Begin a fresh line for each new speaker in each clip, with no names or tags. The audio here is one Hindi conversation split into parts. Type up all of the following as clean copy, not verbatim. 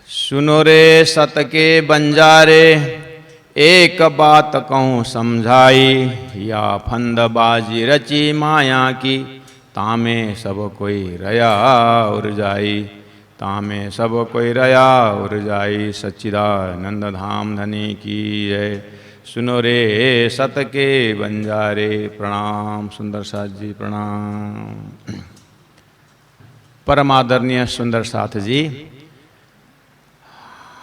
सुनो रे सत के बंजारे, एक बात कहूँ समझाई। या फंदबाजी रची माया की, तामे सब कोई रया उर जाई। तामे सब कोई रया उर जाई। सच्चिदानंद धाम धनी की जय। सुनो रे सत के बंजारे। प्रणाम सुंदर साथ जी, प्रणाम। परमादरणीय सुंदर साथ जी,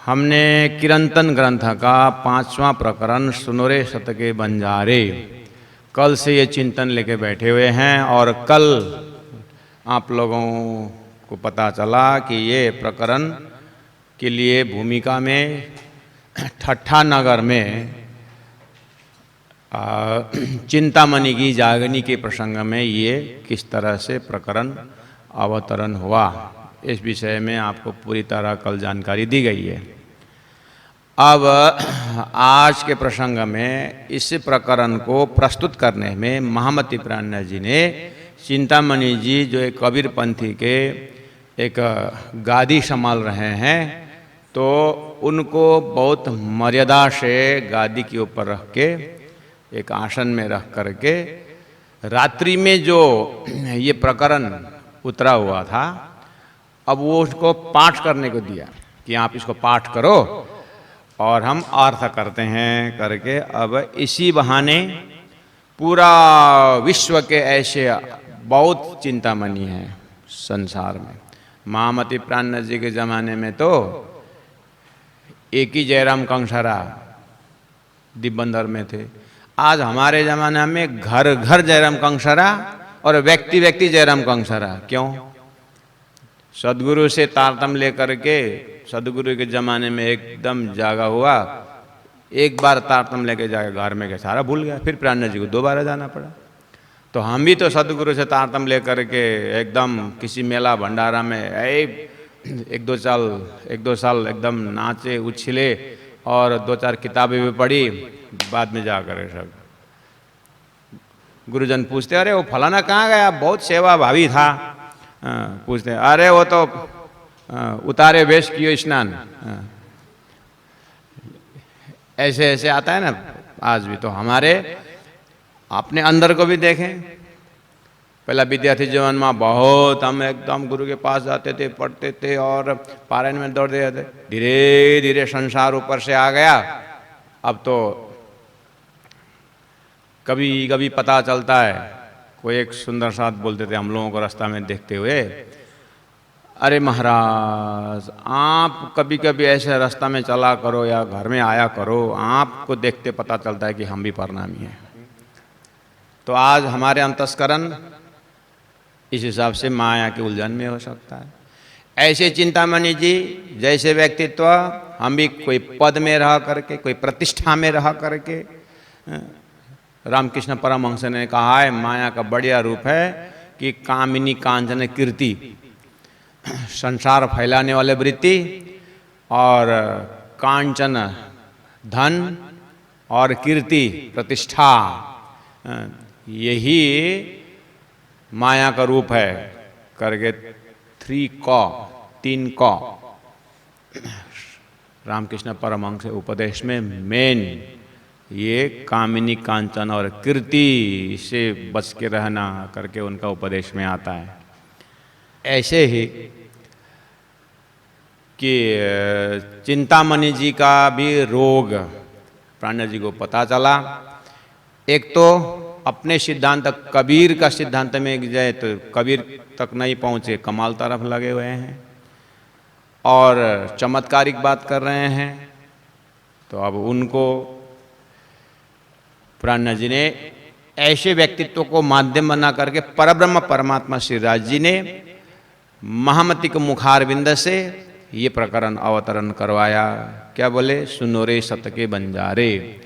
हमने किरंतन ग्रंथ का 5वां प्रकरण सुनो रे सत के बंजारे कल से ये चिंतन लेके बैठे हुए हैं। और कल आप लोगों को पता चला कि ये प्रकरण के लिए भूमिका में ठट्ठा नगर में चिंतामणि की जागनी के प्रसंग में ये किस तरह से प्रकरण अवतरण हुआ, इस विषय में आपको पूरी तरह कल जानकारी दी गई है। अब आज के प्रसंग में इस प्रकरण को प्रस्तुत करने में महामती प्राण जी ने चिंतामणि जी जो एक कबीर पंथी के एक गादी संभाल रहे हैं, तो उनको बहुत मर्यादा से गादी के ऊपर रख के एक आसन में रख करके रात्रि में जो ये प्रकरण उतरा हुआ था, अब वो उसको पाठ करने को दिया कि आप इसको पाठ करो और हम अर्थ करते हैं करके। अब इसी बहाने पूरा विश्व के ऐसे बहुत चिंतामणि हैं संसार में। महामती प्राण जी के ज़माने में तो एक ही जयराम कंसरा दिबंदर में थे। आज हमारे ज़माने में घर घर जयराम कंसरा और व्यक्ति व्यक्ति जयराम कंसरा। क्यों? सदगुरु से तारतम्य लेकर के सदगुरु के ज़माने में एकदम जागा हुआ, एक बार तारतम्य लेके जाके घर में के सारा भूल गया, फिर प्राण जी को दोबारा जाना पड़ा। तो हम भी तो सदगुरु से तारतम्य लेकर के एकदम किसी मेला भंडारा में एक दो साल एकदम नाचे उछले और 2-4 किताबें भी पढ़ी, बाद में जाकर सब गुरुजन पूछते अरे वो फलाना कहाँ गया, बहुत सेवा भावी था। पूछते अरे वो तो उतारे वेश कियो स्नान। ऐसे ऐसे आता है ना आज भी। तो हमारे अपने अंदर को भी देखें। पहला विद्यार्थी जीवन में बहुत हम एकदम गुरु के पास जाते थे, पढ़ते थे और पारायण में दौड़ते थे। धीरे धीरे संसार ऊपर से आ गया। अब तो कभी कभी पता चलता है, कोई एक सुंदर साथ बोलते थे हम लोगों को रास्ता में देखते हुए, अरे महाराज आप कभी कभी ऐसे रास्ता में चला करो या घर में आया करो, आपको देखते पता चलता है कि हम भी परिणामी हैं। तो आज हमारे अंतस्करण इस हिसाब से माया के उलझन में हो सकता है। ऐसे चिंतामणि जी जैसे व्यक्तित्व, हम भी कोई पद में रह करके, कोई प्रतिष्ठा में रह करके, रामकृष्ण परमहंस ने कहा है माया का बढ़िया रूप है कि कामिनी कांचन कीर्ति, संसार फैलाने वाले वृत्ति और कांचन धन और कीर्ति प्रतिष्ठा, यही माया का रूप है करके 3 क रामकृष्ण परमहंस उपदेश में मेन ये कामिनी कांचन और कीर्ति से बच के रहना करके उनका उपदेश में आता है। ऐसे ही कि चिंतामणि जी का भी रोग प्राण जी को पता चला। एक तो अपने सिद्धांत कबीर का सिद्धांत में जाए तो कबीर तक नहीं पहुँचे, कमाल तरफ लगे हुए हैं और चमत्कारिक बात कर रहे हैं। तो अब उनको प्राण जी ने ऐसे व्यक्तित्व को माध्यम बना करके परब्रह्म परमात्मा श्री राज जी ने महामती के मुखारविंद से ये प्रकरण अवतरण करवाया। क्या बोले? सुनो रे सत के बंजारे,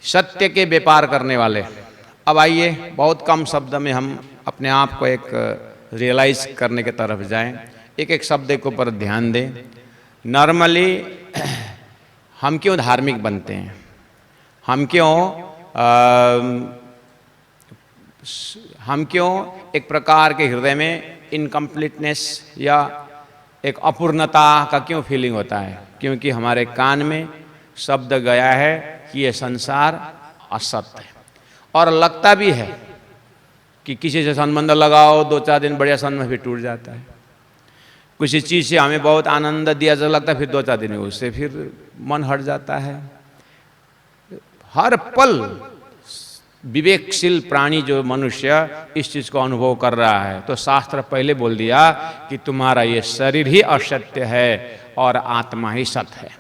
सत्य के व्यापार करने वाले। अब आइए बहुत कम शब्द में हम अपने आप को एक रियलाइज करने के तरफ जाएं, एक एक शब्द के ऊपर ध्यान दें। नॉर्मली हम क्यों धार्मिक बनते हैं? हम क्यों एक प्रकार के हृदय में इनकम्प्लीटनेस या एक अपूर्णता का क्यों फीलिंग होता है? क्योंकि हमारे कान में शब्द गया है कि ये संसार असत्य है, और लगता भी है कि किसी से संबंध लगाओ 2-4 दिन बढ़िया संबंध फिर टूट जाता है। किसी चीज़ से हमें बहुत आनंद दिया जा लगता है, फिर 2-4 दिन में उससे फिर मन हट जाता है। हर पल विवेकशील प्राणी जो मनुष्य इस चीज़ को अनुभव कर रहा है, तो शास्त्र पहले बोल दिया कि तुम्हारा ये शरीर ही असत्य है और आत्मा ही सत्य है।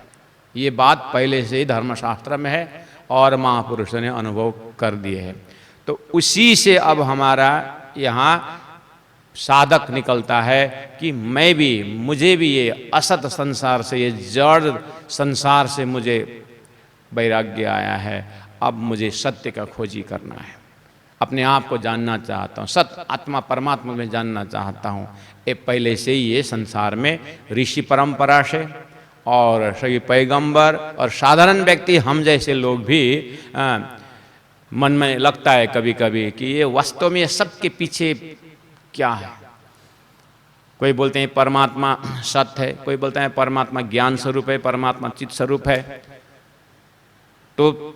ये बात पहले से ही धर्मशास्त्र में है और महापुरुषों ने अनुभव कर दिए हैं। तो उसी से अब हमारा यहाँ साधक निकलता है कि मुझे भी ये असत संसार से, ये जड़ संसार से मुझे वैराग्य आया है। अब मुझे सत्य का खोजी करना है, अपने आप को जानना चाहता हूँ, सत्य आत्मा परमात्मा में जानना चाहता हूँ। ये पहले से ही ये संसार में ऋषि परंपरा से और सभी पैगंबर और साधारण व्यक्ति हम जैसे लोग भी मन में लगता है कभी कभी कि ये वास्तव में सबके पीछे क्या है। कोई बोलते हैं परमात्मा सत्य है, कोई बोलता है परमात्मा ज्ञान स्वरूप है, परमात्मा चित्त स्वरूप है। तो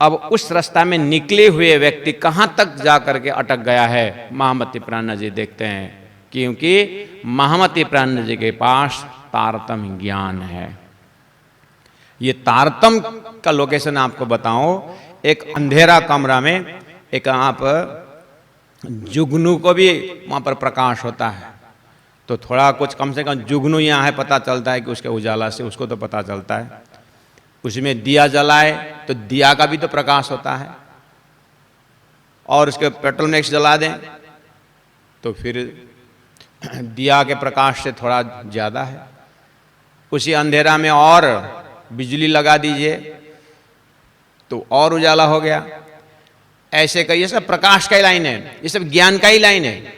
अब उस रास्ता में निकले हुए व्यक्ति कहाँ तक जा करके अटक गया है, महामती प्राण जी देखते हैं। क्योंकि महामती प्राण जी के पास तारतम्य ज्ञान है। ये तारतम्य का लोकेशन आपको बताऊं, एक अंधेरा कमरा में एक आप जुगनू को भी वहाँ पर प्रकाश होता है, तो थोड़ा कुछ कम से कम जुगनू यहाँ है, पता चलता है कि उसके उजाला से उसको तो पता चलता है। उसमें दिया जलाए तो दिया का भी तो प्रकाश होता है, और उसके पेट्रोल मैक्स जला दें तो फिर दिया के प्रकाश से थोड़ा ज़्यादा है। उसी अंधेरा में और बिजली लगा दीजिए तो और उजाला हो गया। ऐसे का ये सब प्रकाश का ही लाइन है, ये सब ज्ञान का ही लाइन है।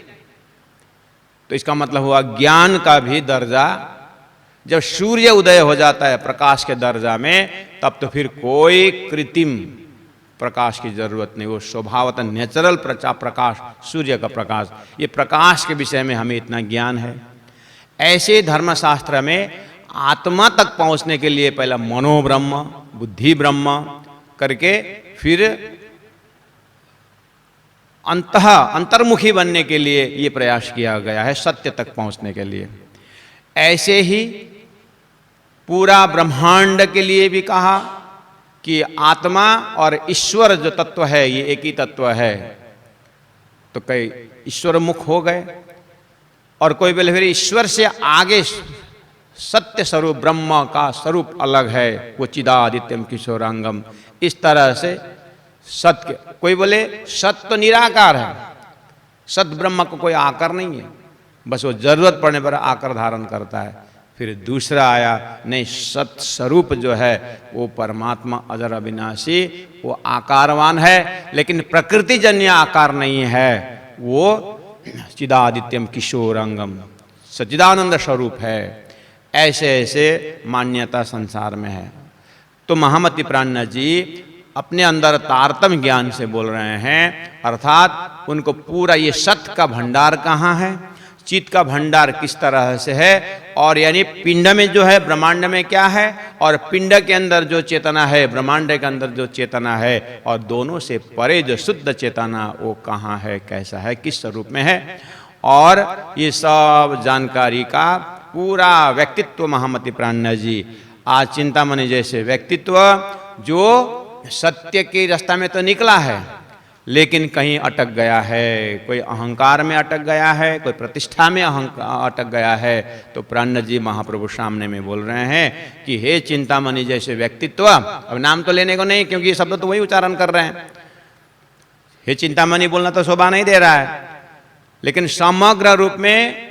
तो इसका मतलब हुआ ज्ञान का भी दर्जा जब सूर्य उदय हो जाता है प्रकाश के दर्जा में, तब तो फिर कोई कृत्रिम प्रकाश की जरूरत नहीं, वो स्वभावतः नेचुरल प्रकाश, सूर्य का प्रकाश। ये प्रकाश के विषय में हमें इतना ज्ञान है। ऐसे धर्मशास्त्र में आत्मा तक पहुंचने के लिए पहला मनोब्रह्म, बुद्धि ब्रह्म करके फिर अंतर्मुखी बनने के लिए ये प्रयास किया गया है, सत्य तक पहुंचने के लिए। ऐसे ही पूरा ब्रह्मांड के लिए भी कहा कि आत्मा और ईश्वर जो तत्व है ये एक ही तत्व है। तो कई ईश्वर मुख हो गए, और कोई बोले फिर ईश्वर से आगे सत्य स्वरूप ब्रह्म का स्वरूप अलग है, वो चिदादित्यम किशोरांगम। इस तरह से सत्य, कोई बोले सत्य तो निराकार है, सत्य ब्रह्म को कोई आकार नहीं है, बस वो जरूरत पड़ने पर आकार धारण करता है। फिर दूसरा आया, नहीं, सत्य स्वरूप जो है वो परमात्मा अजर अविनाशी, वो आकारवान है, लेकिन प्रकृति जन्य आकार नहीं है, वो चिदादित्यम किशोरंगम सच्चिदानंद स्वरूप है। ऐसे ऐसे मान्यता संसार में है। तो महामती प्राण जी अपने अंदर तारतम्य ज्ञान से बोल रहे हैं, अर्थात उनको पूरा ये सत्य का भंडार कहाँ है, चित्त का भंडार किस तरह से है, और यानी पिंड में जो है ब्रह्मांड में क्या है, और पिंड के अंदर जो चेतना है ब्रह्मांड के अंदर जो चेतना है, और दोनों से परे जो शुद्ध चेतना वो कहाँ है, कैसा है, किस स्वरूप में है। और ये सब जानकारी का पूरा व्यक्तित्व महामती प्राण जी, आज चिंतामणि जैसे व्यक्तित्व जो सत्य के रास्ता में तो निकला है, लेकिन कहीं अटक गया है, कोई अहंकार में अटक गया है, कोई प्रतिष्ठा में अटक गया है। तो प्राण जी महाप्रभु सामने में बोल रहे हैं कि हे चिंतामणि जैसे व्यक्तित्व, अब नाम तो लेने को नहीं क्योंकि शब्द तो वही उच्चारण कर रहे हैं, हे चिंतामणि बोलना तो शोभा नहीं दे रहा है, लेकिन समग्र रूप में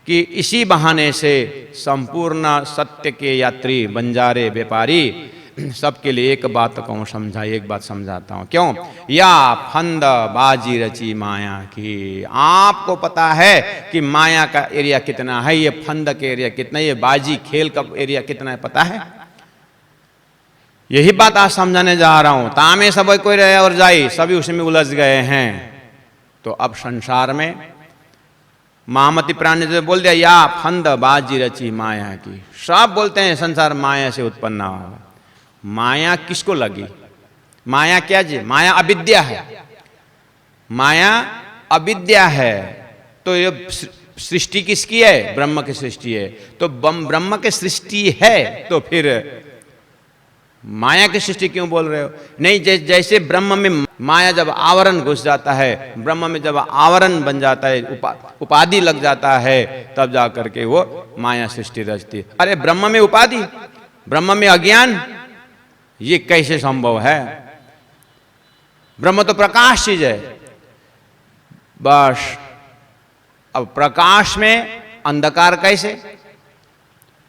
कि इसी बहाने से संपूर्ण सत्य के यात्री, बंजारे, व्यापारी सबके लिए एक बात कहूँ समझा, एक बात समझाता हूँ। क्यों? या फंद बाजी रची माया की। आपको पता है कि माया का एरिया कितना है, ये फंद का एरिया कितना है, ये बाजी खेल का एरिया कितना है, पता है? यही बात आज समझाने जा रहा हूँ। तामे सब कोई रहे और जाए, सभी उसमें उलझ गए हैं। तो अब संसार में महामति प्राण ने बोल दिया या फंद बाजी रची माया की। सब बोलते हैं संसार माया से उत्पन्न हुआ। माया किसको लगी? माया क्या जी? माया अविद्या है। माया अविद्या है। तो ये सृष्टि किसकी है? ब्रह्म की सृष्टि है। तो ब्रह्म की सृष्टि है तो फिर माया की सृष्टि क्यों बोल रहे हो? नहीं, जैसे ब्रह्म में माया जब आवरण घुस जाता है, ब्रह्म में जब आवरण बन जाता है, उपाधि लग जाता है, तब जा करके वो माया सृष्टि रचती है। अरे ब्रह्म में उपाधि, ब्रह्म में अज्ञान, ये कैसे संभव है? ब्रह्म तो प्रकाश चीज है। बस अब प्रकाश में अंधकार कैसे?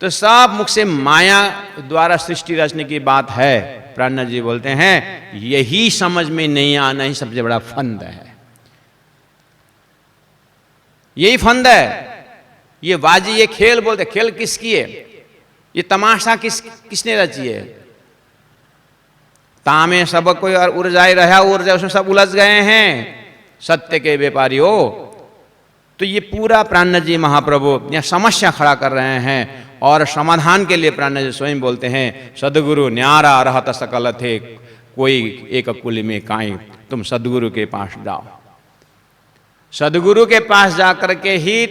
तो सब मुख से माया द्वारा सृष्टि रचने की बात है। प्राणनाथ जी बोलते हैं यही समझ में नहीं आना ही सबसे बड़ा फंद है। यही फंद है। ये बाजी, ये खेल बोलते, खेल किसकी है? ये तमाशा किसने रची है? तामे सब कोई और ऊर्जा रहा, ऊर्जा उसमें सब उलझ गए हैं सत्य के व्यापारी हो। तो ये पूरा प्राणनाथ जी महाप्रभु यहाँ समस्या खड़ा कर रहे हैं और समाधान के लिए प्राणनाथ जी स्वयं बोलते हैं सदगुरु न्यारा रहत सकल थे कोई एक कुल में काई, तुम सदगुरु के पास जाओ। सदगुरु के पास जाकर के ही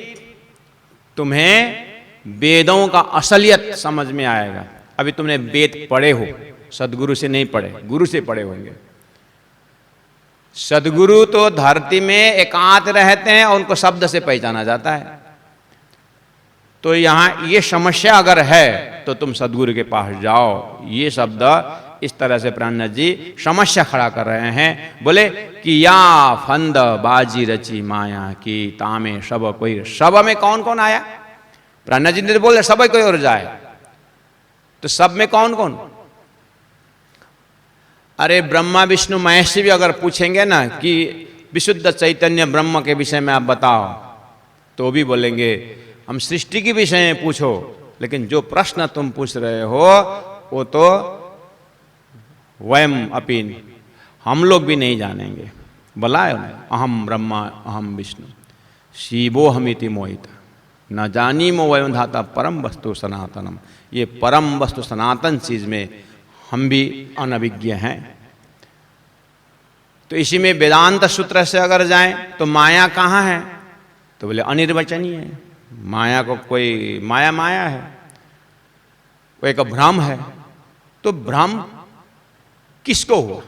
तुम्हें वेदों का असलियत समझ में आएगा। अभी तुमने वेद पढ़े हो, सदगुरु से नहीं पढ़े, गुरु से पढ़े होंगे। सदगुरु तो धरती में एकांत रहते हैं और उनको शब्द से पहचाना जाता है। तो यहां ये समस्या अगर है तो तुम सदगुरु के पास जाओ। ये शब्द इस तरह से प्राणनाथ जी समस्या खड़ा कर रहे हैं। बोले कि या फंद बाजी रची माया की, तामे सब कोई। सब में कौन कौन आया? प्राणनाथ जी ने बोले सब कोई और जाए। तो सब में कौन कौन? अरे ब्रह्मा विष्णु महेश भी अगर पूछेंगे ना कि विशुद्ध चैतन्य ब्रह्म के विषय में आप बताओ, तो भी बोलेंगे हम सृष्टि के विषय में पूछो, लेकिन जो प्रश्न तुम पूछ रहे हो वो तो वयम अपि हम लोग भी नहीं जानेंगे। बोला है अहम ब्रह्मा अहम विष्णु शिवो हमिति मोहित न जानी मो वयम धाता परम वस्तु सनातनम। ये परम वस्तु सनातन चीज में हम भी अनभिज्ञ हैं। तो इसी में वेदांत सूत्र से अगर जाएं तो माया कहाँ है? तो बोले अनिर्वचनीय है। माया को कोई माया है, वो एक भ्रम है। तो भ्रम किसको हुआ?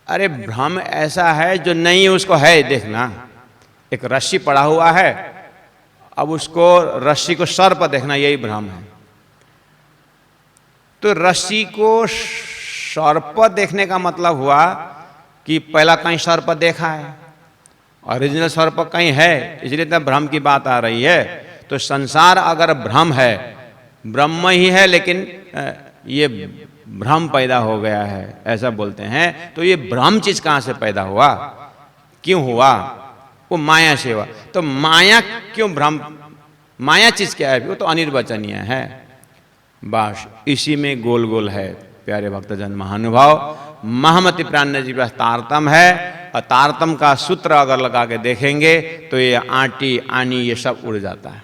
अरे भ्रम ऐसा है जो नहीं उसको है देखना। एक रस्सी पड़ा हुआ है, अब उसको रस्सी को सर्प देखना, यही भ्रम है। तो रस्सी को सर्प देखने का मतलब हुआ कि पहला कहीं सर्प देखा है, ओरिजिनल सर्प कहीं है, इसलिए तो भ्रम की बात आ रही है। तो संसार अगर भ्रम है, ब्रह्म ही है, लेकिन ये भ्रम पैदा हो गया है, ऐसा बोलते हैं। तो ये भ्रम चीज कहाँ से पैदा हुआ, क्यों हुआ? वो माया से हुआ। तो माया क्यों भ्रम? माया चीज क्या है? वो तो अनिर्वचनीय है। बस इसी में गोल गोल है प्यारे भक्तजन महानुभाव। महामति प्राणनाथ जी का तारतम है, और तारतम का सूत्र अगर लगा के देखेंगे तो ये आटी आनी ये सब उड़ जाता है।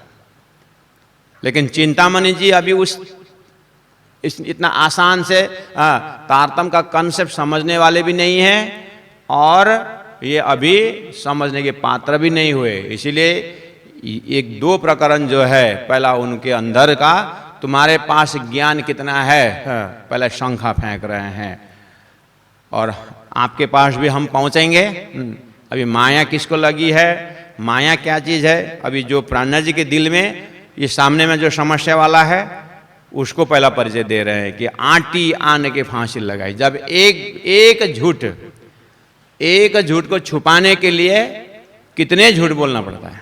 लेकिन चिंतामणि जी अभी इतना आसान से तारतम का कंसेप्ट समझने वाले भी नहीं हैं, और ये अभी समझने के पात्र भी नहीं हुए। इसीलिए एक दो प्रकरण जो है, पहला उनके अंदर का तुम्हारे पास ज्ञान कितना है, पहले शंखा फेंक रहे हैं, और आपके पास भी हम पहुंचेंगे। अभी माया किसको लगी है, माया क्या चीज है? अभी जो प्राणनाथ जी के दिल में ये सामने में जो समस्या वाला है उसको पहला परिचय दे रहे हैं कि आटी आने के फांसी लगाई। जब एक झूठ को छुपाने के लिए कितने झूठ बोलना पड़ता है,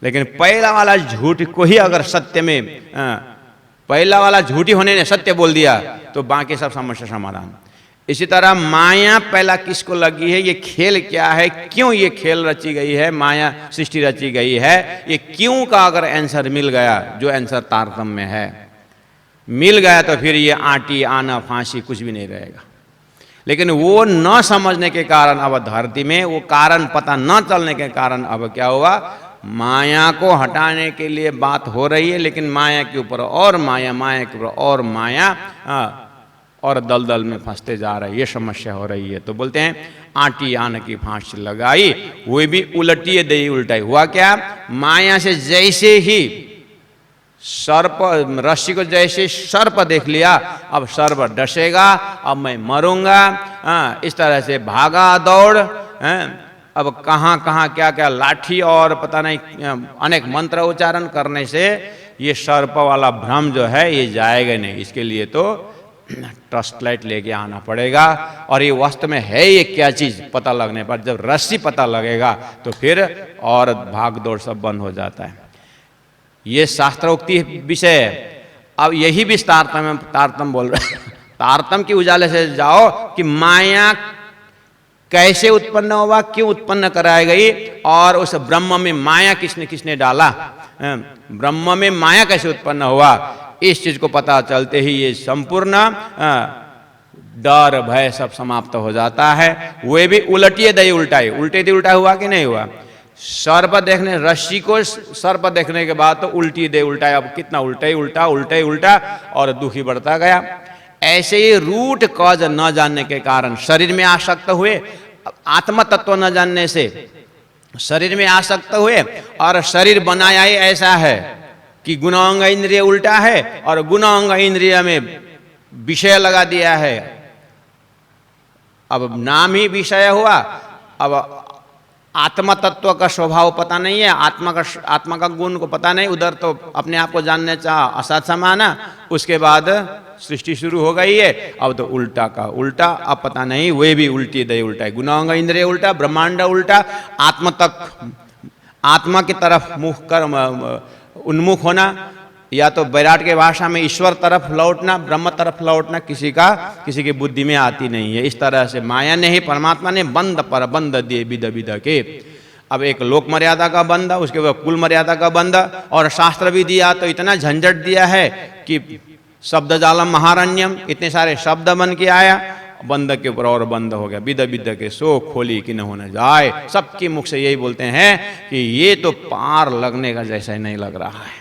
लेकिन पहला वाला झूठ को ही अगर सत्य में पहला वाला झूठी होने ने सत्य बोल दिया तो बाकी सब समस्या समाधान। इसी तरह माया पहला किसको लगी है, ये खेल क्या है, क्यों ये खेल रची गई है, माया सृष्टि रची गई है, ये क्यों का अगर आंसर मिल गया, जो आंसर तारतम्य में है, मिल गया, तो फिर ये आटी आना फांसी कुछ भी नहीं रहेगा। लेकिन वो न समझने के कारण अब धरती में वो कारण पता न चलने के कारण अब क्या हुआ, माया को हटाने के लिए बात हो रही है, लेकिन माया के ऊपर और माया, माया के ऊपर और माया, और दलदल में फंसते जा रहे हैं, ये समस्या हो रही है। तो बोलते हैं आटी आन की फांसी लगाई, वो भी उलटिए दई उल्टाई। हुआ क्या, माया से जैसे ही सर्प, रस्सी को जैसे सर्प देख लिया, अब सर्प डसेगा, अब मैं मरूंगा, इस तरह से भागा दौड़, अब कहाँ कहाँ क्या क्या लाठी और पता नहीं अनेक मंत्र उच्चारण करने से ये सर्प वाला भ्रम जो है ये जाएगा नहीं। इसके लिए तो टर्च लाइट लेके आना पड़ेगा, और ये वास्तव में है ये क्या चीज पता लगने पर, जब रस्सी पता लगेगा तो फिर और भाग दौड़ सब बंद हो जाता है। ये शास्त्रोक्ति विषय है। अब यही भी तारतम बोल रहे हैं, तारतम के उजाले से जाओ कि माया कैसे उत्पन्न हुआ, क्यों उत्पन्न कराई गई, और उस ब्रह्म में माया किसने किसने डाला, ब्रह्म में माया कैसे उत्पन्न हुआ, इस चीज को पता चलते ही ये संपूर्ण डर भय सब समाप्त हो जाता है। वे भी उलटिए दई उल्टाई, उल्टे दी उल्टा हुआ कि नहीं हुआ। सर्प देखने, रस्सी को सर्प देखने के बाद तो उल्टी दे उल्टा, अब कितना उल्टा ही उल्टा, उल्टा ही उल्टा, और दुखी बढ़ता गया। ऐसे ही रूट कॉज न जानने के कारण शरीर में आसक्त हुए, आत्म तत्व न जानने से शरीर में आसक्त हुए, और शरीर बनाया ही ऐसा है कि गुणांग इंद्रिय उल्टा है, और गुणांग इंद्रिय में विषय लगा दिया है। अब नाम ही विषय हुआ, अब आत्मा तत्व का स्वभाव पता नहीं है, आत्मा का गुण को पता नहीं, उधर तो अपने आप को जानने चाह असत समाना, उसके बाद सृष्टि शुरू हो गई है। अब तो उल्टा का उल्टा, अब पता नहीं, वे भी उल्टी दे उल्टा है, गुणांग इंद्रिय उल्टा, ब्रह्मांड उल्टा, आत्मा तक, आत्मा की तरफ मुख कर उन्मुख होना, या तो विराट के भाषा में ईश्वर तरफ लौटना, ब्रह्म तरफ लौटना, किसी की बुद्धि में आती नहीं है। इस तरह से माया ने ही, परमात्मा ने बंद पर बंद दिए विध विध के। अब एक लोक मर्यादा का बंद, उसके बाद कुल मर्यादा का बंद, और शास्त्र भी दिया तो इतना झंझट दिया है कि शब्द जालम महारण्यम, इतने सारे शब्द बन के आया, बंद के ऊपर और बंद हो गया। विद विद के सो खोली कि न होने जाए, सबके मुख से यही बोलते हैं कि ये तो पार लगने का जैसा ही नहीं लग रहा है।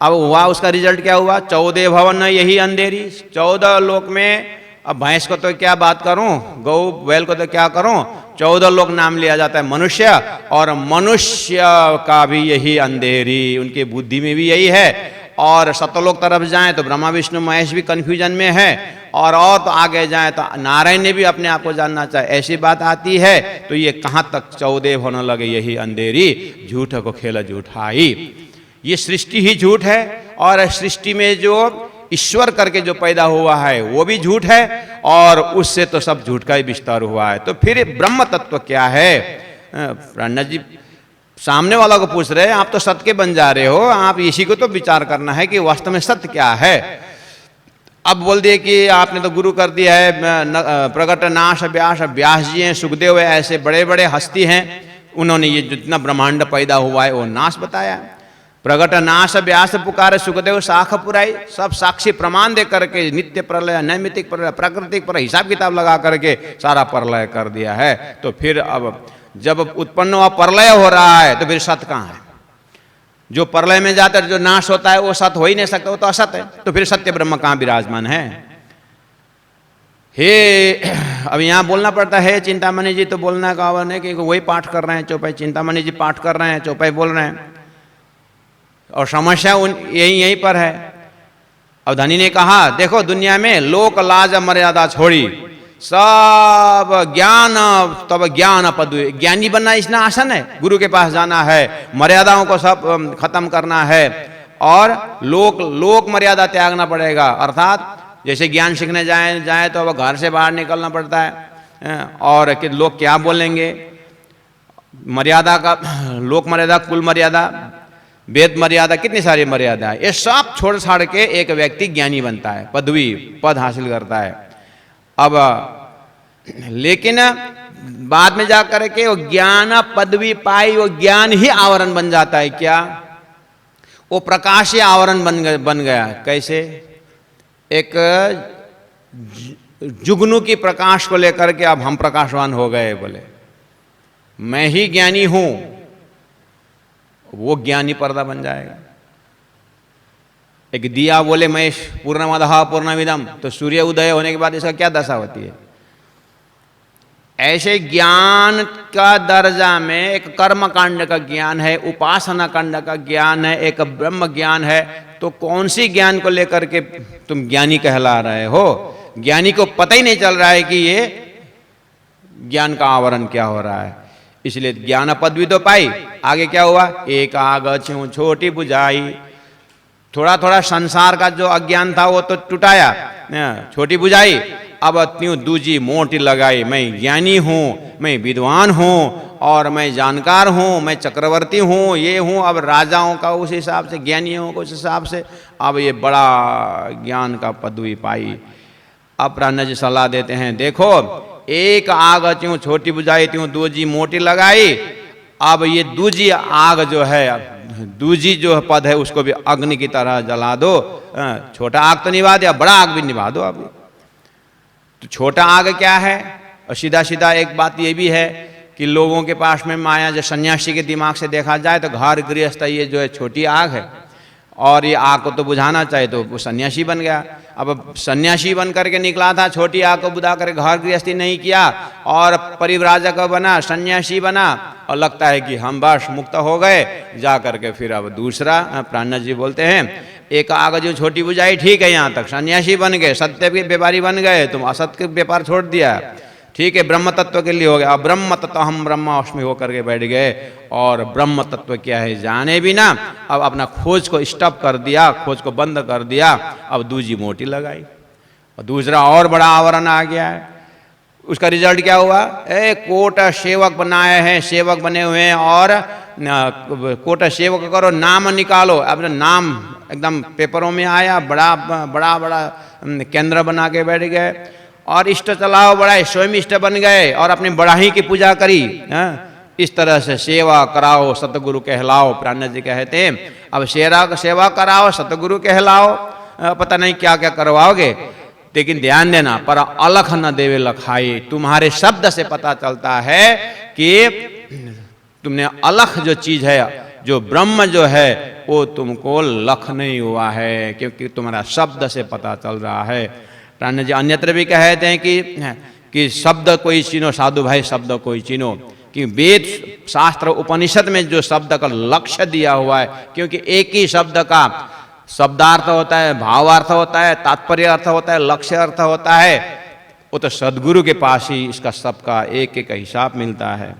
अब हुआ उसका रिजल्ट क्या हुआ, 14 भवन यही अंधेरी, 14 लोक में। अब भैंस को तो क्या बात करूं, गौ बैल को तो क्या करूं, 14 लोक नाम लिया जाता है मनुष्य, और मनुष्य का भी यही अंधेरी, उनकी बुद्धि में भी यही है। और सतलोक तरफ जाएं तो ब्रह्मा विष्णु महेश भी कंफ्यूजन में है, और तो आगे जाएं तो नारायण ने भी अपने आप को जानना चाहे, ऐसी बात आती है। तो ये कहाँ तक 14 होने लगे यही अंधेरी, झूठ को खेला झूठाई। ये सृष्टि ही झूठ है, और सृष्टि में जो ईश्वर करके जो पैदा हुआ है वो भी झूठ है, और उससे तो सब झूठ का ही विस्तार हुआ है। तो फिर ब्रह्म तत्व क्या है, प्रणत जी सामने वाला को पूछ रहे हैं, आप तो सत्य के बन जा रहे हो, आप इसी को तो विचार करना है कि वास्तव में सत्य क्या है। अब बोल दिए कि आपने तो गुरु कर दिया है, प्रकट नाश व्यास, व्यास जी हैं, सुखदेव है, ऐसे बड़े बड़े हस्ती हैं, उन्होंने ये जितना ब्रह्मांड पैदा हुआ है वो नाश बताया। प्रकट नाश व्यास पुकारे, सुखदेव शाख पुराई, सब साक्षी प्रमाण दे करके नित्य प्रलय, नैमितिक प्रलय, प्राकृतिक प्रलय, हिसाब किताब लगा करके सारा प्रलय कर दिया है। तो फिर अब जब उत्पन्न हुआ प्रलय हो रहा है तो फिर सत्य कहाँ है। जो प्रलय में जाता है, जो नाश होता है वो सत्य हो ही नहीं सकता, वो तो असत है। तो फिर सत्य ब्रह्म कहाँ विराजमान है। हे अब यहाँ बोलना पड़ता है चिंतामणि जी, तो बोलना का है कि वही पाठ कर रहे हैं चौपाई, चिंतामणि जी पाठ कर रहे हैं, चौपाई बोल रहे हैं, और समस्या यहीं पर है। अब धनी ने कहा देखो दुनिया में लोक लाज मर्यादा छोड़ी, सब ज्ञान, तब ज्ञान पदवी, ज्ञानी बनना इतना आसान है, गुरु के पास जाना है, मर्यादाओं को सब खत्म करना है, और लोक मर्यादा त्यागना पड़ेगा। अर्थात जैसे ज्ञान सीखने जाए तो अब घर से बाहर निकलना पड़ता है, और कि लोग क्या बोलेंगे, मर्यादा का, लोक मर्यादा, कुल मर्यादा, वेद मर्यादा, कितनी सारी मर्यादा है, ये सब छोड़ छाड़ के एक व्यक्ति ज्ञानी बनता है, पद हासिल करता है। अब लेकिन बाद में जाकर के वो ज्ञान पदवी पाई, वो ज्ञान ही आवरण बन जाता है। क्या वो प्रकाशीय आवरण बन गया। कैसे, एक जुगनू की प्रकाश को लेकर के अब हम प्रकाशवान हो गए, बोले मैं ही ज्ञानी हूं, वो ज्ञानी पर्दा बन जाएगा। एक दिया बोले मैं पूर्णमदः पूर्णमिदं, तो सूर्य उदय होने के बाद इसका क्या दशा होती है? ऐसे ज्ञान का दर्जा में एक कर्म कांड का ज्ञान है, उपासना कांड का ज्ञान है, एक ब्रह्म ज्ञान है, तो कौन सी ज्ञान को लेकर के तुम ज्ञानी कहला रहे हो? ज्ञानी को पता ही नहीं चल रहा है कि ये ज्ञान का आवरण क्या हो रहा है। इसलिए ज्ञान पदवी तो पाई, आगे क्या हुआ? एक आग छोटी बुझाई, थोड़ा थोड़ा संसार का जो अज्ञान था वो तो टुटाया, छोटी बुझाई। अब त्यों दूजी मोटी लगाई, मैं ज्ञानी हूँ, मैं विद्वान हूँ और मैं जानकार हूँ, मैं चक्रवर्ती हूँ, ये हूँ। अब राजाओं का उस हिसाब से, ज्ञानियों को उस हिसाब से, अब ये बड़ा ज्ञान का पदवी पाई। अब प्राण जी सलाह देते हैं, देखो एक आग त्यों छोटी बुझाई, त्यों दूजी मोटी लगाई। अब ये दूजी आग जो है, दूजी जो पद है, उसको भी अग्नि की तरह जला दो। छोटा आग तो निभा दिया, बड़ा आग भी निभा दो। अभी तो छोटा आग क्या है? और सीधा सीधा एक बात ये भी है कि लोगों के पास में माया, जो सन्यासी के दिमाग से देखा जाए तो घर गृहस्थ ये जो है छोटी आग है, और ये आग को तो बुझाना चाहिए, तो वो सन्यासी बन गया। अब सन्यासी बन करके निकला था, छोटी आग को बुझा कर घर गृहस्थी नहीं किया और परिव्राजक बना, सन्यासी बना, और लगता है कि हम बस मुक्त हो गए। जा करके फिर अब दूसरा, प्राण जी बोलते हैं एक आग जो छोटी बुझाई, ठीक है, यहाँ तक सन्यासी बन गए, सत्य के व्यापारी बन गए, तुम असत्य के व्यापार छोड़ दिया, ठीक है, ब्रह्म तत्व के लिए हो गया। अब ब्रह्म तत्व हम ब्रह्माष्टमी होकर के बैठ गए और ब्रह्म तत्व क्या है जाने बिना अब अपना खोज को स्टॉप कर दिया, खोज को बंद कर दिया। अब दूजी मोटी लगाई और दूसरा और बड़ा आवरण आ गया है। उसका रिजल्ट क्या हुआ? कोट सेवक बनाए हैं, सेवक बने हुए हैं, और कोट सेवक करो, नाम निकालो। अब नाम एकदम पेपरों में आया, बड़ा बड़ा बड़ा केंद्र बना के बैठ गए, और इष्ट चलाओ बड़ा, स्वयं इष्ट बन गए और अपनी बढ़ाई की पूजा करी। इस तरह से सेवा कराओ, सतगुरु कहलाओ। प्राण जी कहते हैं अब सेवा कराओ, सतगुरु कहलाओ, पता नहीं क्या क्या करवाओगे, लेकिन ध्यान देना, पर अलख न देवे लखाई। तुम्हारे शब्द से पता चलता है कि तुमने अलख जो चीज है, जो ब्रह्म जो है, वो तुमको लख नहीं हुआ है, क्योंकि तुम्हारा शब्द से पता चल रहा है। प्राण जी अन्यत्र भी कहते हैं कि शब्द कोई चीनो, साधु भाई शब्द कोई चीनो, कि वेद शास्त्र उपनिषद में जो शब्द का लक्ष्य दिया हुआ है, क्योंकि एक ही शब्द का शब्दार्थ होता है, भावार्थ होता है, तात्पर्य अर्थ होता है, लक्ष्य अर्थ होता है, वो तो सदगुरु के पास ही इसका सबका एक एक हिसाब मिलता है।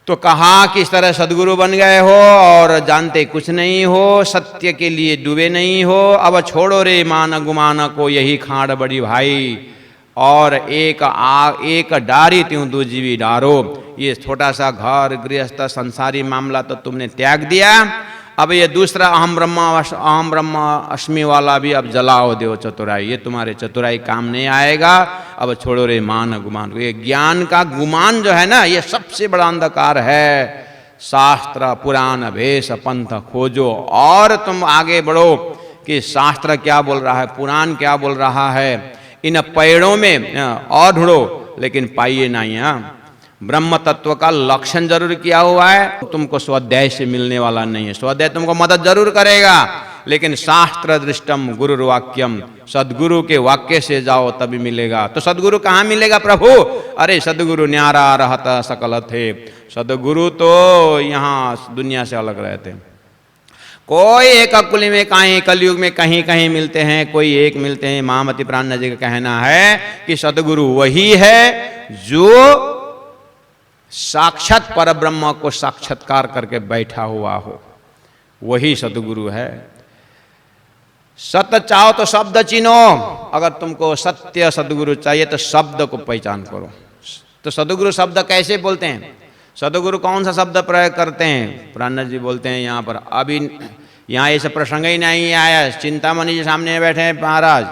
तो कहा कि इस तरह सदगुरु बन गए हो और जानते कुछ नहीं हो, सत्य के लिए डूबे नहीं हो। अब छोड़ो रे मान गुमान को, यही खाड़ बड़ी भाई, और एक डारी त्यों दूजी भी डारो। ये छोटा सा घर गृहस्थ संसारी मामला तो तुमने त्याग दिया, अब ये दूसरा अहम ब्रह्म अस्मि वाला भी अब जलाओ देव चतुराई, ये तुम्हारे चतुराई काम नहीं आएगा। अब छोड़ो रे मान गुमान। ये ज्ञान का गुमान जो है ना, ये सबसे बड़ा अंधकार है। शास्त्र पुराण भेष पंथ खोजो और तुम आगे बढ़ो कि शास्त्र क्या बोल रहा है, पुराण क्या बोल रहा है, इन पेड़ों में और ढूंढो, लेकिन पाइए नहीं। यहाँ ब्रह्म तत्व का लक्षण जरूर किया हुआ है, तुमको स्वाध्याय से मिलने वाला नहीं है। स्वाध्याय तुमको मदद जरूर करेगा, लेकिन शास्त्र दृष्टम गुरु वाक्यम, सदगुरु के वाक्य से जाओ तभी मिलेगा। तो सदगुरु कहाँ मिलेगा प्रभु? अरे सदगुरु न्यारा रहता सकल थे। सदगुरु तो यहाँ दुनिया से अलग रहते, कोई एक अकुल में कहीं कलयुग में कहीं कहीं मिलते हैं, कोई एक मिलते हैं। महामति प्राण जी का कहना है कि सदगुरु वही है जो साक्षात परब्रह्म को साक्षात्कार करके बैठा हुआ हो, वही सदगुरु है। सत्य चाहो तो शब्द चिन्हो, अगर तुमको सत्य सदगुरु चाहिए तो शब्द को पहचान करो। तो सदगुरु शब्द कैसे बोलते हैं? सदगुरु कौन सा शब्द प्रयोग करते हैं? प्राण जी बोलते हैं यहाँ पर, अभी यहाँ ऐसा प्रसंग ही नहीं आया। चिंतामणि जी सामने बैठे हैं महाराज,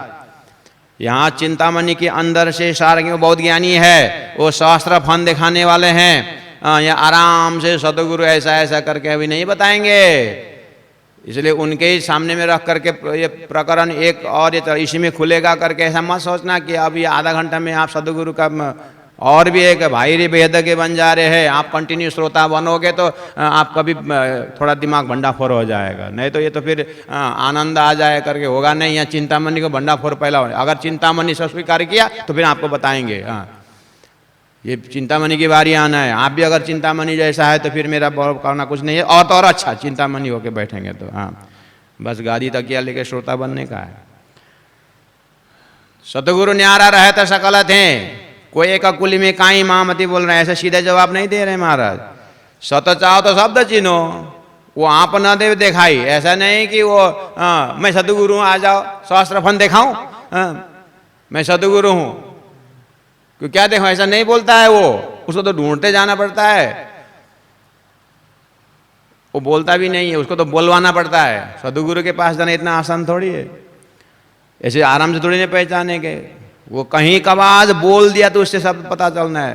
यहाँ चिंतामणि के अंदर से सारंगी बहुत ज्ञानी है, वो शास्त्र फन दिखाने वाले हैं। यहाँ आराम से सदगुरु ऐसा ऐसा करके अभी नहीं बताएंगे। इसलिए उनके ही सामने में रख करके ये प्रकरण एक और ये इसी में खुलेगा करके ऐसा मत सोचना कि अब ये आधा घंटा में आप सदगुरु का और भी एक भाई रे बेहद के बन जा रहे हैं, आप कंटिन्यू श्रोता बनोगे तो आप कभी थोड़ा दिमाग भंडाफोर हो जाएगा, नहीं तो ये तो फिर आनंद आ जाए करके होगा नहीं। यहाँ चिंतामणि को भंडाफोर पहला होगा, अगर चिंतामणि से स्वीकार किया तो फिर आपको बताएंगे हाँ ये चिंतामणि की बारी आना है। आप भी अगर चिंतामणि जैसा है तो फिर मेरा करना कुछ नहीं है, और तो और अच्छा चिंतामणि होके बैठेंगे तो हाँ बस गादी तकिया लेके श्रोता बनने का है। सतगुरु न्यारा रहे तो सकल थे, कोई एक कुली में काई मामती बोल रहे हैं, ऐसा सीधे जवाब नहीं दे रहे महाराज। सत चाहो तो शब्द चिन्हो, वो आप न दे दिखाई, ऐसा नहीं कि वो मैं सतगुरु हूँ आ जाओ सहस्त्र फन दिखाऊं, मैं सतगुरु हूँ क्यों क्या देखो, ऐसा नहीं बोलता है वो, उसको तो ढूंढते जाना पड़ता है, वो बोलता भी नहीं है, उसको तो बोलवाना पड़ता है। सतगुरु के पास जाना इतना आसान थोड़ी है, ऐसे आराम से थोड़ी नहीं पहचाने के, वो कहीं कब आज बोल दिया तो उससे सब पता चलना है।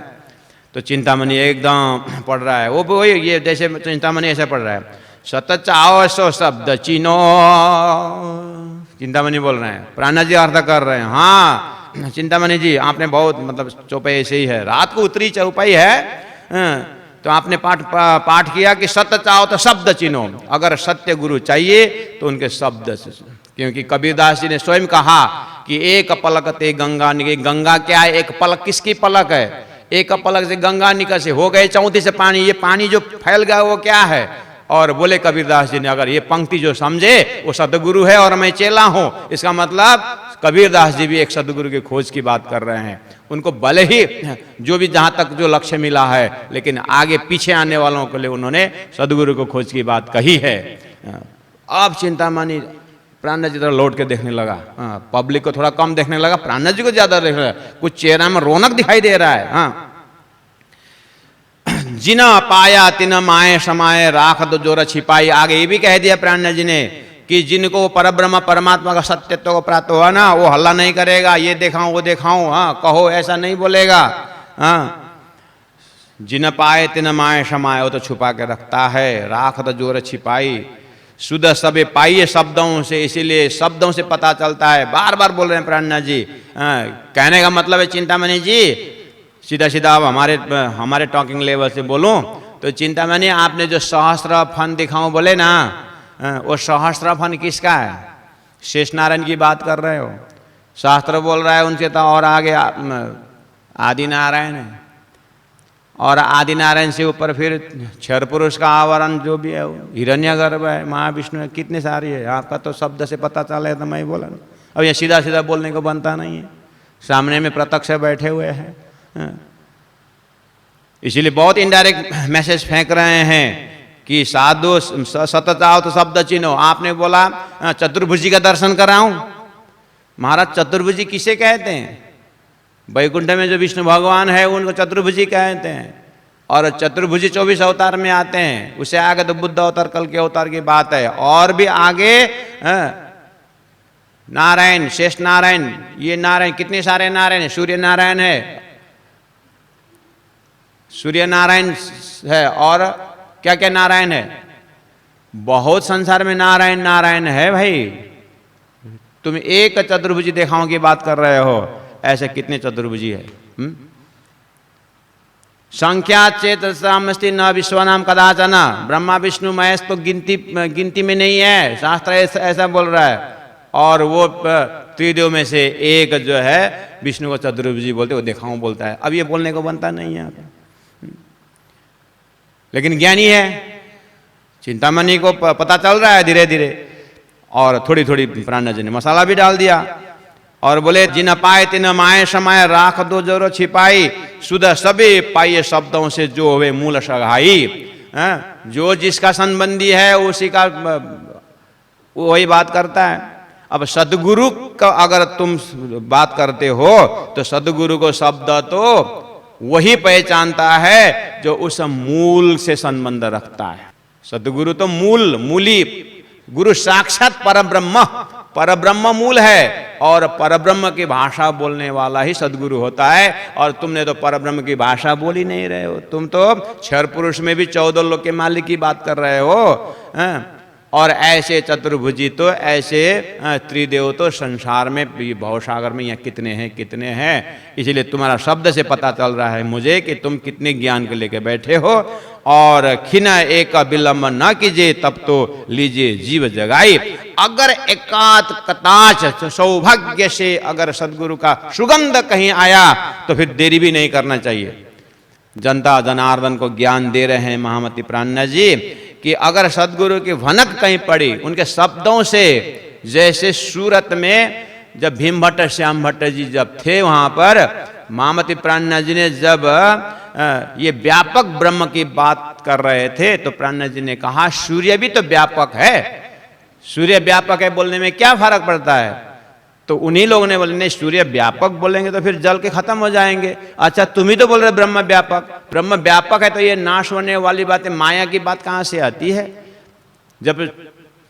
तो चिंतामणि एकदम पढ़ रहा है वो ये जैसे चिंतामणि ऐसे पढ़ रहा है, सत चाओ सो शब्द चिन्हो, चिंतामणि बोल रहे हैं, प्राणा जी अर्थ कर रहे हैं। हाँ चिंतामणि जी आपने बहुत मतलब चौपाई ऐसे ही है, रात को उतरी चौपाई है तो आपने पाठ किया कि सत्य चाहो तो शब्द चिन्हो, अगर सत्य गुरु चाहिए तो उनके शब्द से, क्योंकि कबीरदास जी ने स्वयं कहा कि एक पलक ते गंगा निकले। गंगा क्या है, एक पलक किसकी पलक है, एक पलक से गंगा निकल से हो गए चौथी से पानी, ये पानी जो फैल गया वो क्या है। और बोले कबीरदास जी ने अगर ये पंक्ति जो समझे वो सदगुरु है और मैं चेला हूं, इसका मतलब कबीरदास जी भी एक सदगुरु की खोज की बात कर रहे हैं। उनको भले ही जो भी जहां तक जो लक्ष्य मिला है, लेकिन आगे पीछे आने वालों के लिए उन्होंने सदगुरु को खोज की बात कही है। अब चिंतामणि प्राणनाथ जी तरह लौट के देखने लगा, पब्लिक को थोड़ा कम देखने लगा, प्राणनाथ जी को ज्यादा देख रहा है, कुछ चेहरा में रौनक दिखाई दे रहा है। हाँ जिना पाया तिन माए समाये राख दो जोर छिपाई, आगे ये भी कह दिया प्राणनाथ जी ने कि जिनको परब्रह्म परमात्मा का सत्यत्व को प्राप्त हुआ ना, वो हल्ला नहीं करेगा ये दिखाऊं वो दिखाऊं, हाँ कहो ऐसा नहीं बोलेगा। हाँ जिन पाए तिन माए समाये, वो तो छुपा के रखता है, राख दो जोर छिपाई, शुद्ध सबे पाइए शब्दों से, इसीलिए शब्दों से पता चलता है। बार बार बोल रहे हैं प्राणनाथ जी। कहने का मतलब है चिंतामणि जी सीधा सीधा अब हमारे टॉकिंग लेवल से बोलूं तो चिंतामणि आपने जो सहस्त्र फन दिखाऊं बोले ना, वो सहस्त्र फन किसका है, शेष नारायण की बात कर रहे हो। शास्त्र बोल रहा है उनसे तो और आगे आदि नारायण है, और आदि नारायण से ऊपर फिर क्षर पुरुष का आवरण जो भी है, हिरण्यगर्भ है, महाविष्णु है, कितने सारी है। आपका तो शब्द से पता चला तो मैं बोला, अब ये सीधा सीधा बोलने को बनता नहीं है, सामने में प्रत्यक्ष बैठे हुए हैं। इसीलिए बहुत इनडायरेक्ट मैसेज फेंक रहे हैं कि साधु सत चाहो तो शब्द चिन्हो। आपने बोला चतुर्भुजी का दर्शन कराऊं, महाराज चतुर्भुजी किसे कहते हैं, वैकुंठ में जो विष्णु भगवान है उनको चतुर्भुजी कहते हैं, और चतुर्भुजी 24 अवतार में आते हैं, उससे आगे तो बुद्ध अवतार कल के अवतार की बात है, और भी आगे नारायण शेष नारायण, ये नारायण कितने सारे नारायण है, सूर्य नारायण है, सूर्य नारायण है, और क्या क्या नारायण है, बहुत संसार में नारायण नारायण है भाई। तुम एक चतुर्भुजी दिखाओ की बात कर रहे हो, ऐसे कितने चतुर्भुजी है। संख्या चेत सामस्ति न विश्वनाम कदाचन, ब्रह्मा विष्णु महेश तो गिनती में नहीं है, शास्त्र ऐसा बोल रहा है। और वो त्रिदेव में से एक जो है विष्णु को चतुर्भुजी बोलते, वो दिखाऊं बोलता है। अब ये बोलने को बनता नहीं है, लेकिन ज्ञानी है, चिंतामणि को पता चल रहा है धीरे धीरे, और थोड़ी थोड़ी प्राणनाथ जी ने मसाला भी डाल दिया और बोले जिन पाए तिन माए समाये राख दो जोरो छिपाई, सुध सभी पाइये शब्दों से जो हुए मूल सगाई। जो जिसका संबंधी है उसी का वही बात करता है। अब सदगुरु का अगर तुम बात करते हो तो सदगुरु को शब्द तो वही पहचानता है जो उस मूल से संबंध रखता है। सदगुरु तो मूली, गुरु साक्षात परब्रह्म, परब्रह्म मूल है, और परब्रह्म की भाषा बोलने वाला ही सदगुरु होता है। और तुमने तो परब्रह्म की भाषा बोल ही नहीं रहे हो, तुम तो क्षर पुरुष में भी 14 लोक के मालिक की बात कर रहे हो। और ऐसे चतुर्भुजी तो ऐसे त्रिदेव तो संसार में भवसागर में यहाँ कितने हैं। इसलिए तुम्हारा शब्द से पता चल रहा है मुझे कि तुम कितने ज्ञान के लेके बैठे हो। और खिन एक विलंब न कीजिए तब तो लीजिए जीव जगाई। अगर एकात कताच सौभाग्य से अगर सदगुरु का सुगंध कहीं आया तो फिर देरी भी नहीं करना चाहिए। जनता जनार्दन को ज्ञान दे रहे हैं महामती प्राणनाथ जी कि अगर सदगुरु की भनक कहीं पड़ी उनके शब्दों से, जैसे सूरत में जब भीम भट्ट श्याम भट्ट जी जब थे वहां पर, महामती प्राणनाथ जी ने जब ये व्यापक ब्रह्म की बात कर रहे थे तो प्राणनाथ जी ने कहा सूर्य भी तो व्यापक है, सूर्य व्यापक है बोलने में क्या फर्क पड़ता है। तो उन्हीं लोगों ने बोले नहीं, सूर्य व्यापक बोलेंगे तो फिर जल के खत्म हो जाएंगे। अच्छा तुम ही तो बोल रहे ब्रह्म व्यापक है तो ये नाश होने वाली बात है, माया की बात कहाँ से आती है। जब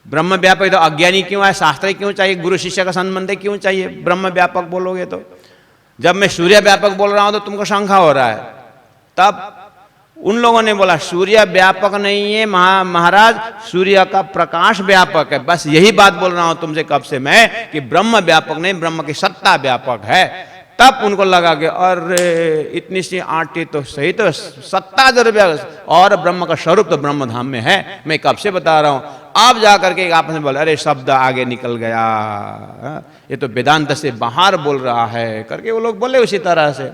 ब्रह्म व्यापक है तो अज्ञानी क्यों है, शास्त्री क्यों चाहिए, गुरु शिष्य का संबंध क्यों चाहिए ब्रह्म व्यापक बोलोगे तो। जब मैं सूर्य व्यापक बोल रहा हूं तो तुमको शंका हो रहा है। तब उन लोगों ने बोला सूर्य व्यापक नहीं है महाराज, सूर्य का प्रकाश व्यापक है। बस यही बात बोल रहा हूं तुमसे कब से मैं कि ब्रह्म व्यापक नहीं, ब्रह्म की सत्ता व्यापक है। तब उनको लगा कि अरे इतनी सी आंटी तो सही, तो सत्ता जरूर और ब्रह्म का स्वरूप तो ब्रह्म धाम में है, मैं कब से बता रहा हूं। अब जाकर के आपस में बोले अरे शब्द आगे निकल गया, ये तो वेदांत से बाहर बोल रहा है करके वो लोग बोले। उसी तरह से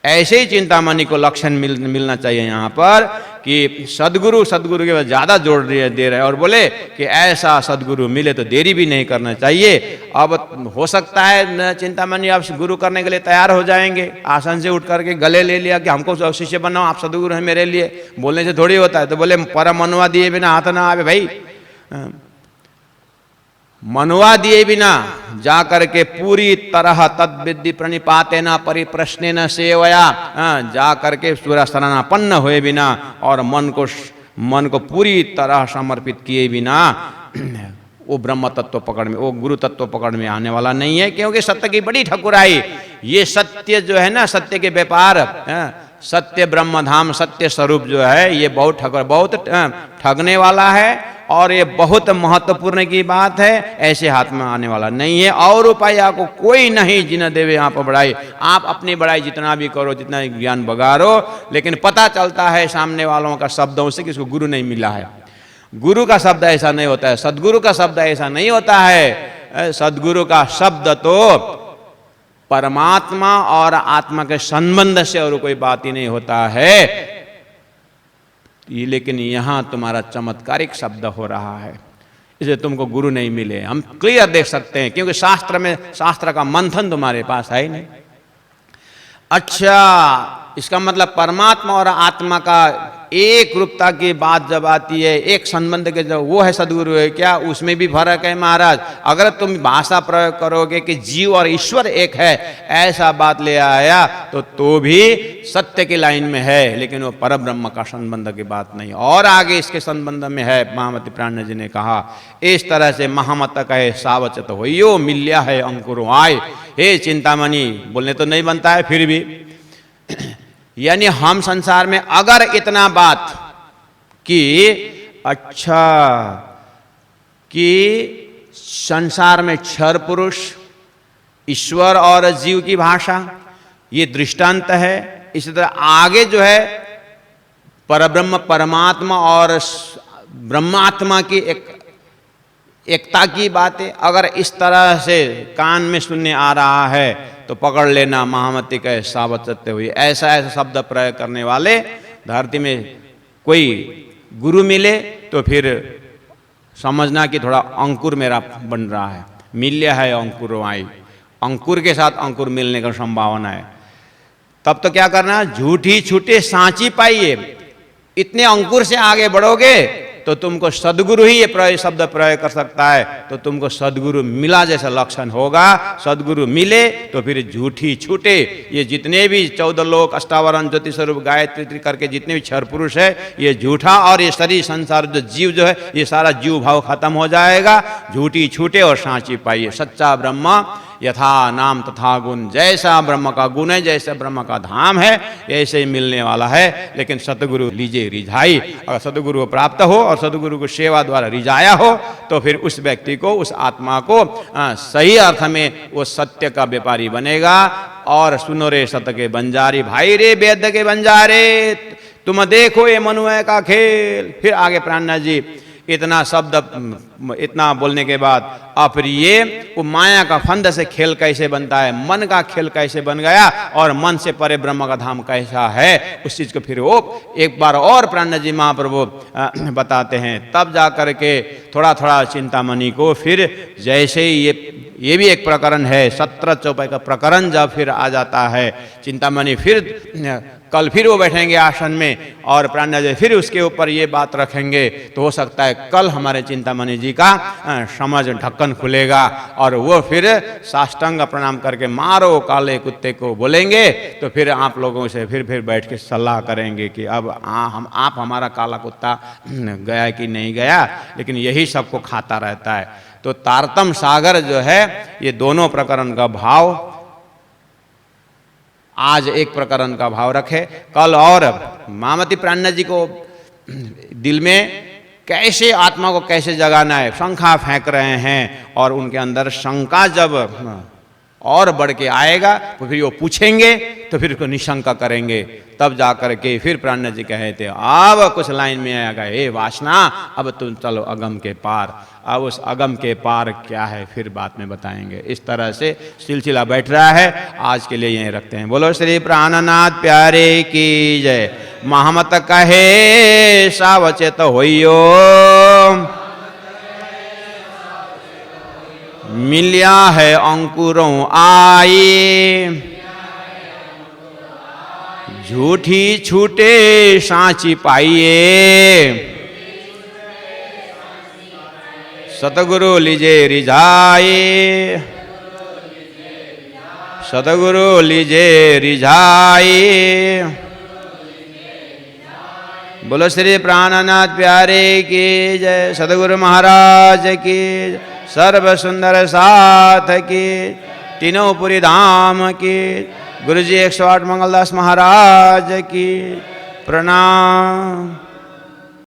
ऐसे ही चिंतामणि को लक्षण मिलना चाहिए यहाँ पर कि सदगुरु के बाद ज़्यादा जोड़ दे रहे हैं और बोले कि ऐसा सदगुरु मिले तो देरी भी नहीं करना चाहिए। अब हो सकता है चिंतामणि आप गुरु करने के लिए तैयार हो जाएंगे, आसन से उठ करके गले ले लिया कि हमको शिष्य बनाओ, आप सदगुरु हैं मेरे लिए, बोलने से थोड़ी होता है। तो बोले परम मनुआ दिए बिना हाथ ना आवे भाई, मनुआ दिए बिना जा करके पूरी तरह तद्विद्धि प्रणिपाते न परिप्रश्ने न सेवया, जा करके सूर्य शरणापन्न हुए बिना और मन को पूरी तरह समर्पित किए बिना वो ब्रह्म तत्व पकड़ में, वो गुरु तत्व पकड़ में आने वाला नहीं है। क्योंकि सत्य की बड़ी ठकुराई, ये सत्य जो है ना, सत्य के व्यापार, सत्य ब्रह्म धाम सत्य स्वरूप जो है ये बहुत ठगने वाला है और ये बहुत महत्वपूर्ण की बात है, ऐसे हाथ में आने वाला नहीं है। और उपाय आपको कोई नहीं जिन देवे यहाँ पर बढ़ाई। आप अपनी बढ़ाई जितना भी करो, जितना ज्ञान बगारो, लेकिन पता चलता है सामने वालों का शब्दों से कि इसको गुरु नहीं मिला है। गुरु का शब्द ऐसा नहीं होता है, सदगुरु का शब्द ऐसा नहीं होता है। सदगुरु का शब्द तो परमात्मा और आत्मा के संबंध से और कोई बात ही नहीं होता है। लेकिन यहां तुम्हारा चमत्कारिक शब्द हो रहा है, इसलिए तुमको गुरु नहीं मिले। हम क्लियर देख सकते हैं क्योंकि शास्त्र का मंथन तुम्हारे पास है ही नहीं। अच्छा, इसका मतलब परमात्मा और आत्मा का एक रूपता की बात जब आती है, एक संबंध के जब वो है सदगुरु है क्या, उसमें भी फर्क है महाराज। अगर तुम भाषा प्रयोग करोगे कि जीव और ईश्वर एक है, ऐसा बात ले आया तो भी सत्य की लाइन में है, लेकिन वो परब्रह्म का संबंध की बात नहीं। और आगे इसके संबंध में है, महामती प्राणनाथ जी ने कहा इस तरह से महामत कहे सावचत होइयो मिल्या है अंकुर आय। हे चिंतामणि, बोलने तो नहीं बनता है फिर भी, यानी हम संसार में अगर इतना बात कि अच्छा कि संसार में क्षर पुरुष, ईश्वर और जीव की भाषा ये दृष्टांत है। इसी तरह आगे जो है परब्रह्म परमात्मा और ब्रह्मात्मा की एकता की बातें अगर इस तरह से कान में सुनने आ रहा है तो पकड़ लेना महामती कहे सावत सत्य हुई। ऐसा शब्द प्रयोग करने वाले धरती में कोई गुरु मिले तो फिर समझना कि थोड़ा अंकुर मेरा बन रहा है, मिल्य है अंकुर आई, अंकुर के साथ अंकुर मिलने का संभावना है। तब तो क्या करना, झूठी छूटे सांची पाइए। इतने अंकुर से आगे बढ़ोगे तो तुमको सदगुरु ही ये शब्द प्रयोग कर सकता है, तो तुमको सदगुरु मिला जैसा लक्षण होगा। सदगुरु मिले तो फिर झूठी छूटे। ये जितने भी 14 लोक अष्टावरण ज्योति स्वरूप गायत्री करके जितने भी क्षर पुरुष है ये झूठा, और ये शरीर संसार जो जीव जो है ये सारा जीव भाव खत्म हो जाएगा। झूठी छूटे और सांची पाइए। सच्चा ब्रह्मा यथा नाम तथा गुण, जैसा ब्रह्म का गुण है, जैसे ब्रह्म का धाम है, ऐसे ही मिलने वाला है। लेकिन सतगुरु लीजिए रिझाई, अगर सतगुरु को प्राप्त हो और सतगुरु को सेवा द्वारा रिझाया हो तो फिर उस व्यक्ति को, उस आत्मा को सही अर्थ में वो सत्य का व्यापारी बनेगा। और सुनो रे सत के बंजारी, भाई रे वेद के बंजारे, तुम देखो ये मनुष्य का खेल। फिर आगे प्राणनाथ जी इतना शब्द, इतना बोलने के बाद अब फिर ये वो माया का फंद से खेल कैसे बनता है, मन का खेल कैसे बन गया और मन से परे ब्रह्म का धाम कैसा है, उस चीज को फिर वो एक बार और प्राणनाथ जी महाप्रभु बताते हैं। तब जा करके थोड़ा थोड़ा चिंतामणि को फिर जैसे ही ये भी एक प्रकरण है, 17 चौपाई का प्रकरण जब फिर आ जाता है, चिंतामणि फिर कल फिर वो बैठेंगे आसन में और प्राणनाथ जी फिर उसके ऊपर ये बात रखेंगे, तो हो सकता है कल हमारे चिंतामणि जी का समझ ढक्कन खुलेगा और वो फिर साष्टांग प्रणाम करके मारो काले कुत्ते को बोलेंगे। तो फिर आप लोगों से फिर बैठ के सलाह करेंगे कि अब आप हमारा काला कुत्ता गया कि नहीं गया, लेकिन यही सबको खाता रहता है। तो तारतम सागर जो है, ये दोनों प्रकरण का भाव, आज एक प्रकरण का भाव रखे, कल और महामती प्राणनाथ जी को दिल में कैसे आत्मा को कैसे जगाना है, शंका फेंक रहे हैं और उनके अंदर शंका जब और बढ़ के आएगा तो फिर वो पूछेंगे, तो फिर उसको निशंका करेंगे। तब जाकर के फिर प्राणनाथ जी कहे थे अब कुछ लाइन में आएगा, हे वासना अब तुम चलो अगम के पार। अब उस अगम के पार क्या है फिर बाद में बताएंगे। इस तरह से सिलसिला बैठ रहा है, आज के लिए यहीं रखते हैं। बोलो श्री प्राणनाथ प्यारे की जय। महमत कहे सावचेत होइयो, मिलिया है अंकुरों आए, झूठी छूटे सांची पाइए, सतगुरु लीजे रिझाए, सतगुरु लीजे रिझाए। बोलो श्री प्राणनाथ प्यारे की जय। सतगुरु महाराज की जय। सर्व सुंदर साथ की, तीनों पुरी धाम की, गुरुजी 108 मंगलदास महाराज की प्रणाम।